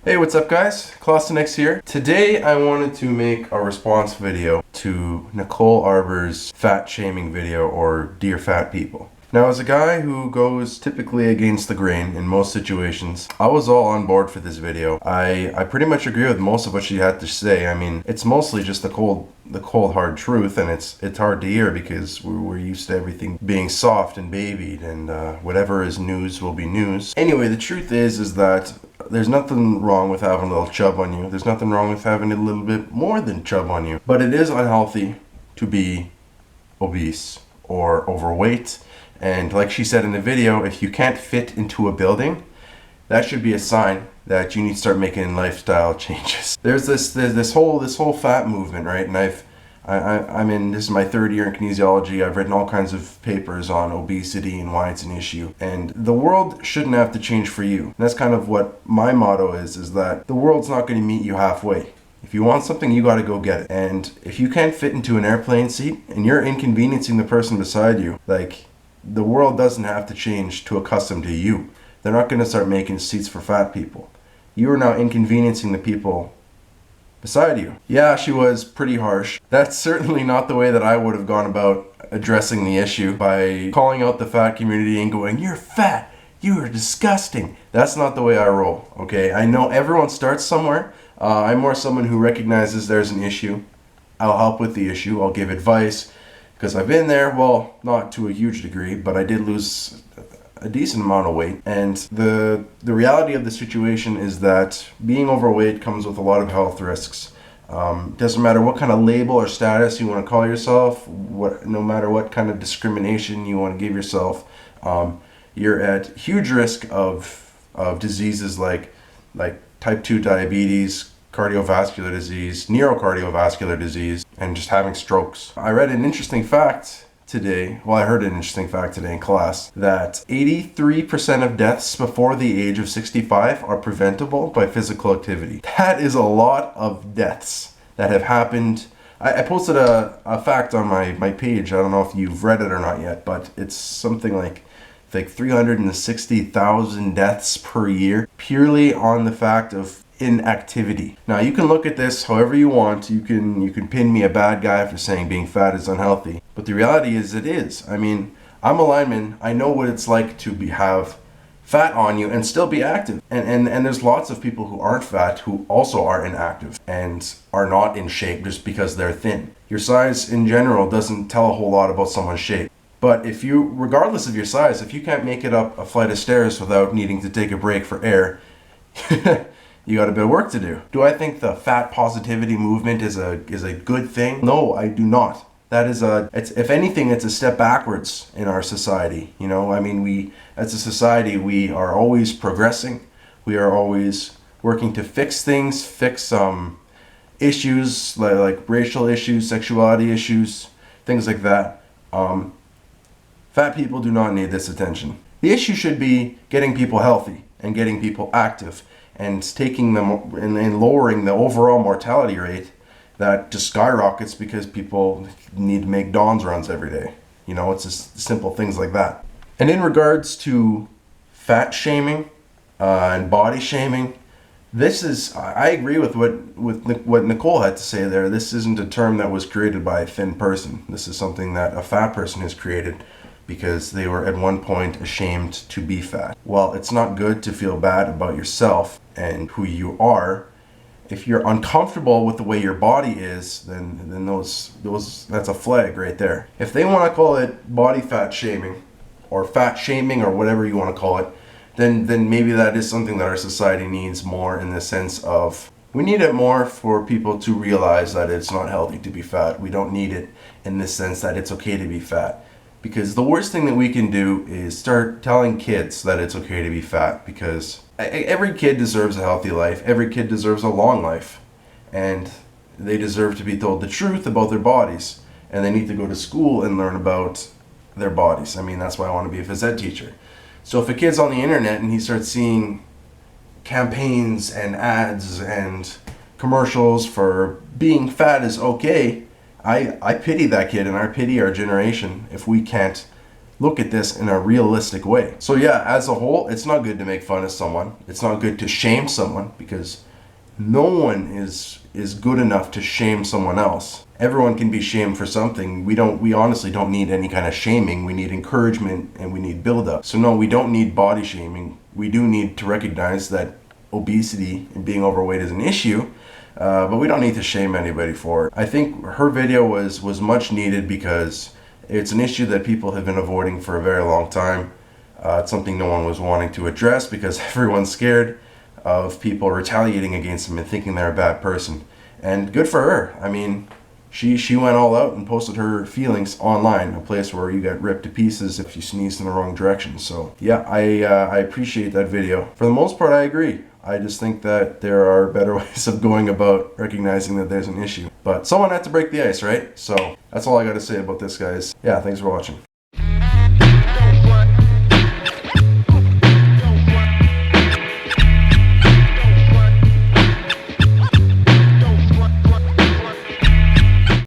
Hey, what's up guys? Clausenix here. Today I wanted to make a response video to Nicole Arbour's fat shaming video, or Dear Fat People. Now, as a guy who goes typically against the grain in most situations, I was all on board for this video. I pretty much agree with most of what she had to say. I mean, it's mostly just the cold hard truth, and it's hard to hear because we're used to everything being soft and babied, and whatever is news will be news. Anyway, the truth is that there's nothing wrong with having a little chub on you. There's nothing wrong with having a little bit more than chub on you. But it is unhealthy to be obese or overweight. And like she said in the video, if you can't fit into a building, that should be a sign that you need to start making lifestyle changes. There's this whole fat movement, right? And this is my third year in kinesiology. I've written all kinds of papers on obesity and why it's an issue. And the world shouldn't have to change for you. And that's kind of what my motto is that the world's not going to meet you halfway. If you want something, you got to go get it. And if you can't fit into an airplane seat and you're inconveniencing the person beside you, like, the world doesn't have to change to accustom to you. They're not going to start making seats for fat people. You are now inconveniencing the people beside you. Yeah, she was pretty harsh. That's certainly not the way that I would have gone about addressing the issue, by calling out the fat community and going, "You're fat, you are disgusting." That's not the way I roll, okay? I know everyone starts somewhere. I'm more someone who recognizes there's an issue. I'll help with the issue. I'll give advice, because I've been there. Well, not to a huge degree, but I did lose a decent amount of weight. And the reality of the situation is that being overweight comes with a lot of health risks. Doesn't matter what kind of label or status you want to call yourself, no matter what kind of discrimination you want to give yourself, you're at huge risk of diseases like type 2 diabetes, cardiovascular disease, neurocardiovascular disease, and just having strokes. I read an interesting fact today, I heard an interesting fact today in class, that 83% of deaths before the age of 65 are preventable by physical activity. That is a lot of deaths that have happened. I posted a fact on my page. I don't know if you've read it or not yet, but it's something like 360,000 deaths per year purely on the fact of inactivity. Now, you can look at this however you want. You can pin me a bad guy for saying being fat is unhealthy, but the reality is it is. I mean, I'm a lineman. I know what it's like to have fat on you and still be active. And there's lots of people who aren't fat who also are inactive and are not in shape just because they're thin. Your size in general doesn't tell a whole lot about someone's shape. But if you, regardless of your size, if you can't make it up a flight of stairs without needing to take a break for air, you got a bit of work to do. Do I think the fat positivity movement is a good thing? No, I do not. That is if anything, it's a step backwards in our society. You know, I mean, we, as a society, we are always progressing. We are always working to fix things, fix issues like racial issues, sexuality issues, things like that. Fat people do not need this attention. The issue should be getting people healthy and getting people active, and taking them and lowering the overall mortality rate that just skyrockets because people need to make Dawn's runs every day. You know, it's just simple things like that. And in regards to fat shaming and body shaming, I agree with what Nicole had to say there. This isn't a term that was created by a thin person. This is something that a fat person has created because they were at one point ashamed to be fat. Well, it's not good to feel bad about yourself and who you are. If you're uncomfortable with the way your body is, then that's a flag right there. If they want to call it body fat shaming or fat shaming or whatever you want to call it, then maybe that is something that our society needs more, in the sense of we need it more for people to realize that it's not healthy to be fat. We don't need it in the sense that it's okay to be fat. Because the worst thing that we can do is start telling kids that it's okay to be fat, because every kid deserves a healthy life. Every kid deserves a long life. And they deserve to be told the truth about their bodies. And they need to go to school and learn about their bodies. I mean, that's why I want to be a phys ed teacher. So if a kid's on the internet and he starts seeing campaigns and ads and commercials for being fat is okay, I pity that kid, and I pity our generation if we can't look at this in a realistic way. So yeah, as a whole, it's not good to make fun of someone. It's not good to shame someone, because no one is good enough to shame someone else. Everyone can be shamed for something. We honestly don't need any kind of shaming. We need encouragement and we need build up. So no, we don't need body shaming. We do need to recognize that obesity and being overweight is an issue, but we don't need to shame anybody for it. I think her video was much needed because it's an issue that people have been avoiding for a very long time. It's something no one was wanting to address because everyone's scared of people retaliating against them and thinking they're a bad person. And good for her. I mean, she went all out and posted her feelings online, a place where you get ripped to pieces if you sneezed in the wrong direction. So yeah, I appreciate that video. For the most part, I agree. I just think that there are better ways of going about recognizing that there's an issue. But someone had to break the ice, right? So that's all I got to say about this, guys. Yeah, thanks for watching.